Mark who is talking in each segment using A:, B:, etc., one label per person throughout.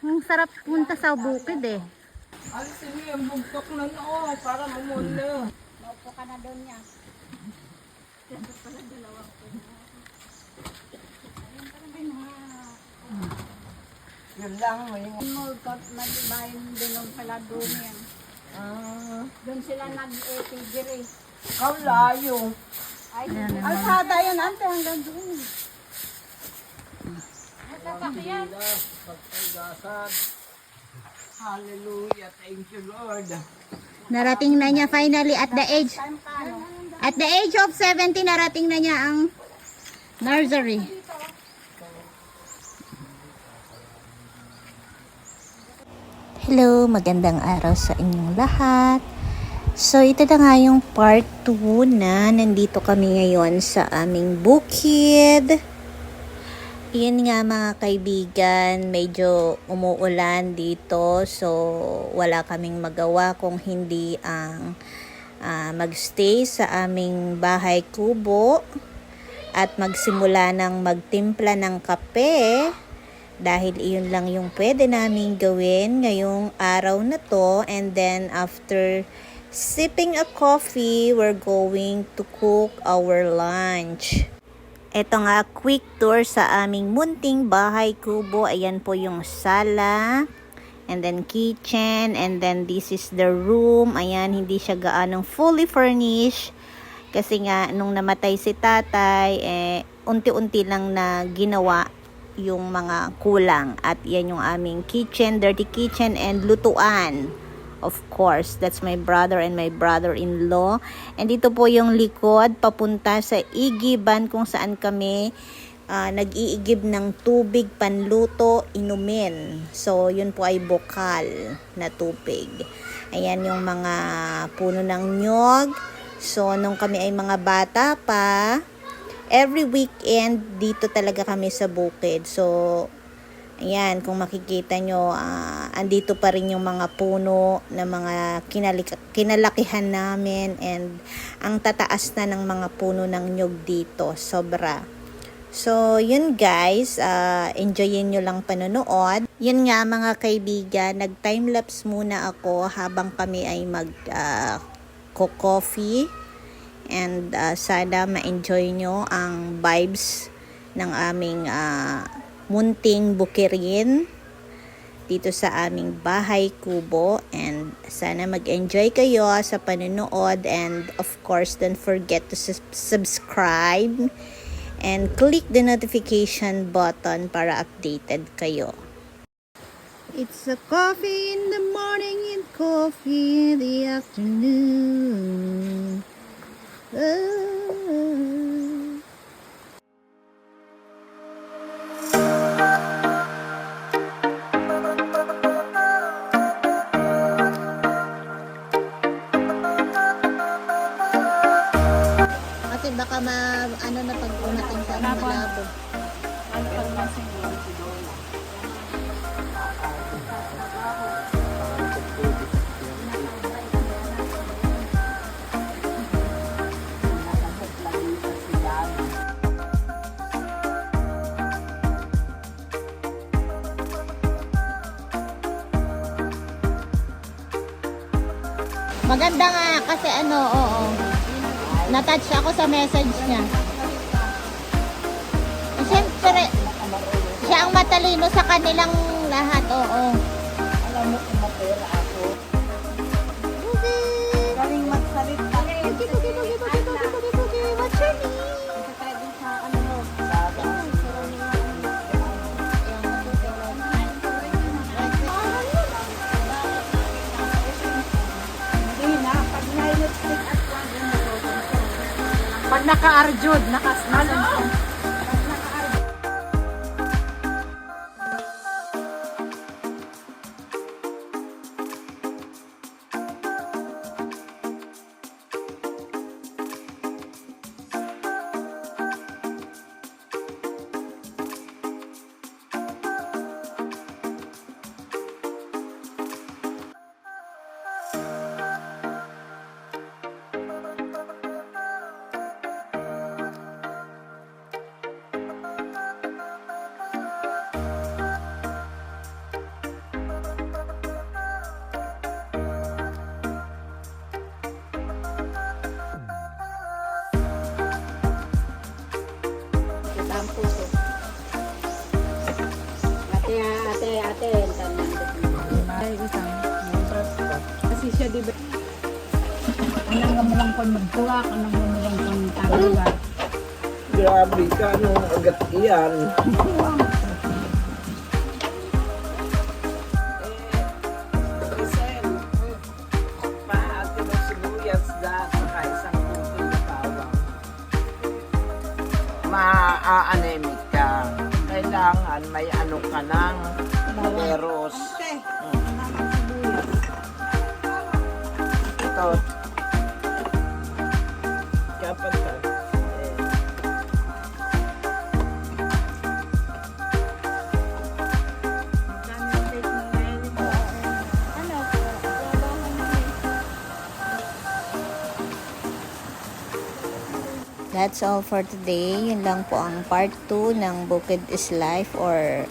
A: Ang sarap punta sa bukid eh.
B: Alisin mo yung bugtok na noo para mamuna.
A: Maupo ka na doon niya.
B: Yun lang mo yung...
A: Bayan din ng pala doon yan. Doon sila nag-tigiri.
B: Kaulayo.
A: Ay,
B: Alsada yun, ante, hanggang doon.
A: sasakyan.
B: Hallelujah, thank you Lord.
A: Narating na niya finally at the age of 70 narating na niya ang nursery. Hello, magandang araw sa inyong lahat. So ito na nga yung part 2 na nandito kami ngayon sa aming bukid. Yun nga mga kaibigan, medyo umuulan dito, so wala kaming magawa kung hindi ang magstay sa aming bahay kubo at magsimula ng magtimpla ng kape dahil iyon lang yung pwede naming gawin ngayong araw na to. And then after sipping a coffee, we're going to cook our lunch. Ito nga, quick tour sa aming munting bahay kubo. Ayan po yung sala. And then kitchen. And then this is the room. Ayan, hindi siya gaanong fully furnished. Kasi nga, nung namatay si tatay, unti-unti lang na ginawa yung mga kulang. At yan yung aming kitchen, dirty kitchen and lutuan. Of course, that's my brother and my brother-in-law. And dito po yung likod, papunta sa igiban kung saan kami nag-iigib ng tubig, panluto, inumin. So, yun po ay bokal na tubig. Ayan yung mga puno ng nyog. So, nung kami ay mga bata pa, every weekend, dito talaga kami sa bukid. So, ayan, kung makikita nyo, andito pa rin yung mga puno na mga kinalakihan namin, and ang tataas na ng mga puno ng nyog dito, sobra. So, yun guys, enjoyin nyo lang panonood. Yun nga mga kaibigan, nag-timelapse muna ako habang kami ay mag-coffee. And sana ma-enjoy nyo ang vibes ng aming munting bukirin dito sa aming bahay kubo, and sana mag-enjoy kayo sa panonood, and of course don't forget to subscribe and click the notification button para updated kayo. It's a coffee in the morning and coffee in the afternoon. Kasi baka ano na pag umating sa malabo.
B: Ano pag nasing
A: Maganda nga kasi ano, oo. Natouch ako sa message niya. Siyempre, siya ang matalino sa kanilang lahat, oo.
B: alam mo kung mapera ako. Galing magsalita.
A: What's your name?
B: Pag naka-arjud, naka-smile.
C: ate.
B: Ay, isang members ko. Kasi siya, di ba? Anong gamulang kon magtuwak, anong gamulang kon tagagat.
D: Grabe ka, anong agat iyan? Isel, pahati ng sibuyas dyan, saka isang puso na bawang. Ma-anemic ka. Kailangan may ano ka ng peros. Ito. Kapag ka.
A: That's all for today. Yun lang po ang part 2 ng Bukid is Life or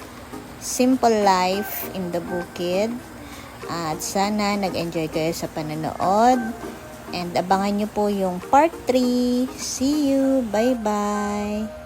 A: Simple Life in the Bukid. At sana nag-enjoy kayo sa panonood. And abangan nyo po yung part 3. See you! Bye-bye!